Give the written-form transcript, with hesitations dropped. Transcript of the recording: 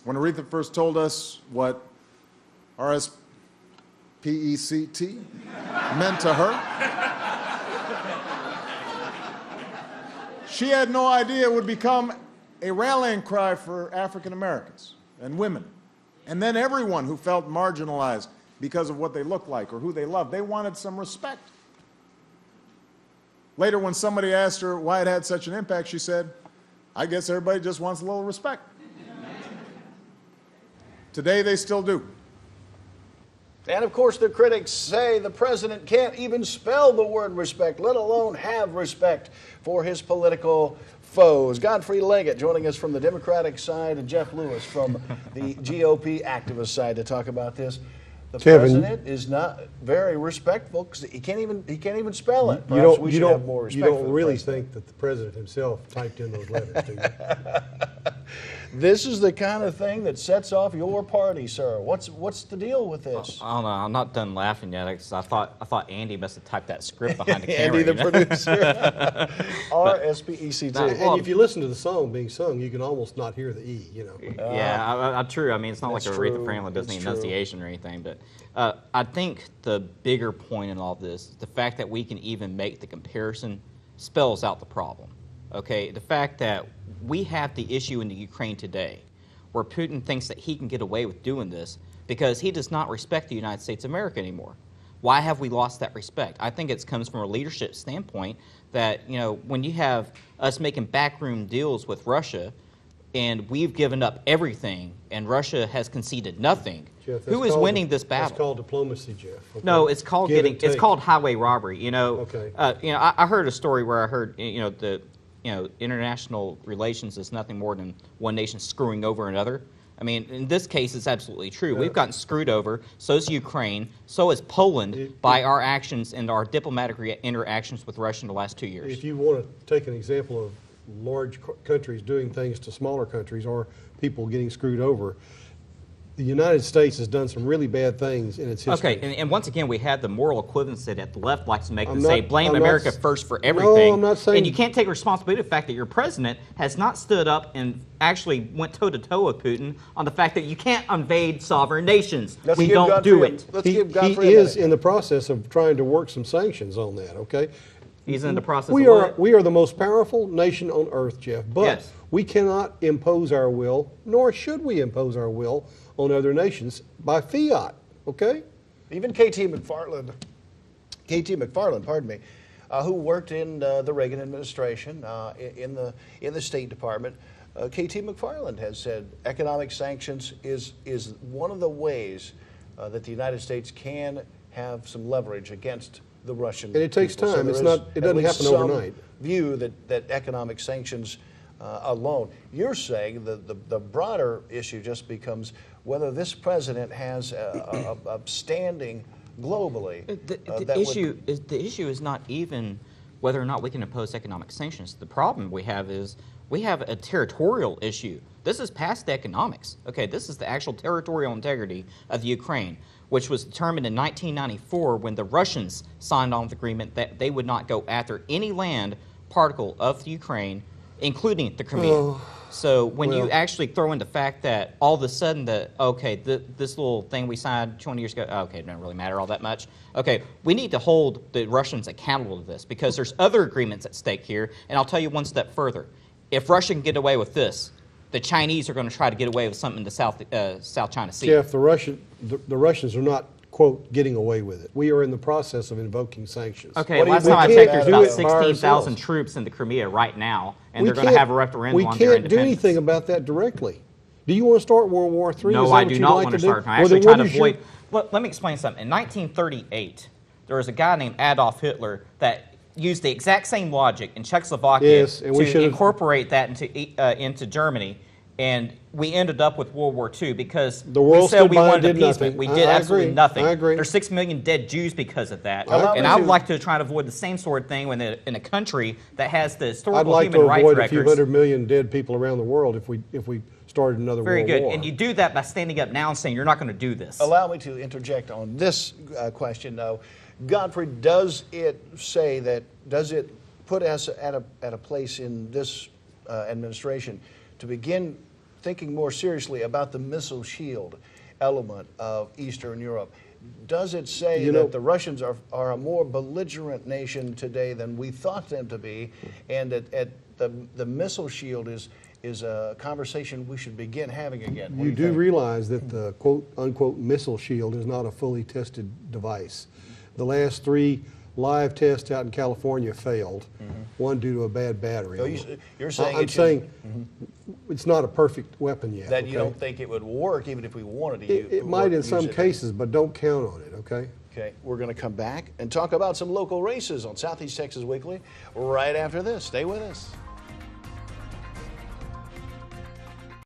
When Aretha first told us what RSPECT meant to her, she had no idea it would become a rallying cry for African Americans and women, and then everyone who felt marginalized because of what they looked like or who they loved. They wanted some respect. Later, when somebody asked her why it had such an impact, she said, "I guess everybody just wants a little respect." Today, they still do. And of course, the critics say the president can't even spell the word respect, let alone have respect for his political foes. Godfrey Leggett joining us from the Democratic side, and Jeff Lewis from the GOP activist side to talk about this. The president is not very respectful because he can't even spell it. Perhaps we should have more respect. You don't really think that the president himself typed in those letters, do you? This is the kind of thing that sets off your party, sir. What's the deal with this? I don't know. I'm not done laughing yet. I thought Andy must have typed that script behind the camera. Andy, the producer. RSPECT. And if you listen to the song being sung, you can almost not hear the E, you know. Yeah, true. I mean, it's not like That's Aretha Franklin doesn't That's need true. enunciation or anything. But I think the bigger point in all this, the fact that we can even make the comparison, spells out the problem. Okay, the fact that we have the issue in the Ukraine today where Putin thinks that he can get away with doing this because he does not respect the United States of America anymore. Why have we lost that respect? I think it comes from a leadership standpoint that, you know, when you have us making backroom deals with Russia and we've given up everything and Russia has conceded nothing, Jeff, who is winning this battle? That's called diplomacy, Jeff. Okay? No, it's called it's called highway robbery. You know, Okay. I heard a story where I heard, international relations is nothing more than one nation screwing over another. I mean, in this case, it's absolutely true. We've gotten screwed over. So is Ukraine. So is Poland by our actions and our diplomatic interactions with Russia in the last 2 years. If you want to take an example of large countries doing things to smaller countries or people getting screwed over, the United States has done some really bad things in its history. Okay, and once again, we had the moral equivalency that the left likes to make I'm and not- say, blame I'm not America s- first for everything. No, I'm not saying- And you can't take responsibility for the fact that your president has not stood up and actually went toe-to-toe with Putin on the fact that you can't invade sovereign nations. Let's We give don't Godfrey do a- it. Let's He give Godfrey a is minute. in the process of trying to work some sanctions on that, okay? He's in the process We of are what? we are the most powerful nation on earth, Jeff, but Yes. we cannot impose our will, nor should we impose our will on other nations by fiat, okay? Even KT McFarland, pardon me, who worked in the Reagan administration in the State Department, KT McFarland has said economic sanctions is one of the ways that the United States can have some leverage against the Russian. And it takes people. So time. there It's is not- it at doesn't least happen some overnight. View that economic sanctions alone. You're saying the broader issue just becomes whether this president has a standing globally. The issue is not even whether or not we can impose economic sanctions. The problem we have is we have a territorial issue. This is past economics. Okay, this is the actual territorial integrity of the Ukraine, which was determined in 1994 when the Russians signed on the agreement that they would not go after any land particle of the Ukraine, including the Crimea. So when you actually throw in the fact that all of a sudden this little thing we signed 20 years ago, okay, it doesn't really matter all that much. Okay, we need to hold the Russians accountable to this because there's other agreements at stake here. And I'll tell you one step further. If Russia can get away with this, the Chinese are going to try to get away with something in the South China Sea. Jeff, the Russians are not, quote, getting away with it. We are in the process of invoking sanctions. Okay, What do you last think time I about checked, that? there's Do about it by 16,000 ourselves. troops in the Crimea right now, and We they're going to can't- have a referendum on their We independence. can't do anything about that directly. Do you want to start World War III? No, Is that I what do you'd not like want to do? start. I'm Well, actually then trying what to is your- avoid. Let me explain something. In 1938, there was a guy named Adolf Hitler that used the exact same logic in Czechoslovakia Yes, and we to should've- incorporate that into Germany. And we ended up with World War II because The world we said stood we by and wanted did appeasement. nothing. We I did absolutely agree. nothing. I agree. There's 6 million dead Jews because of that. Allow And me I to- would like to try to avoid the same sort of thing in a country that has the I'd historical like to human rights avoid a few records. 100 million dead people around the world if we started another Very world good. war. And you do that by standing up now and saying you're not going to do this. Allow me to interject on this question, though. Godfrey, does it put us at a place in this administration to begin thinking more seriously about the missile shield element of Eastern Europe, does it say You know- that the Russians are a more belligerent nation today than we thought them to be, and that the missile shield is a conversation we should begin having again? What You do you do think? realize that the quote-unquote missile shield is not a fully tested device. The last 3 live tests out in California failed, one due to a bad battery. So you're saying I'm it should- saying it's not a perfect weapon yet. that you okay? don't think it would work even if we wanted to It might in use some it. cases, but don't count on it, okay? Okay, we're going to come back and talk about some local races on Southeast Texas Weekly right after this. Stay with us.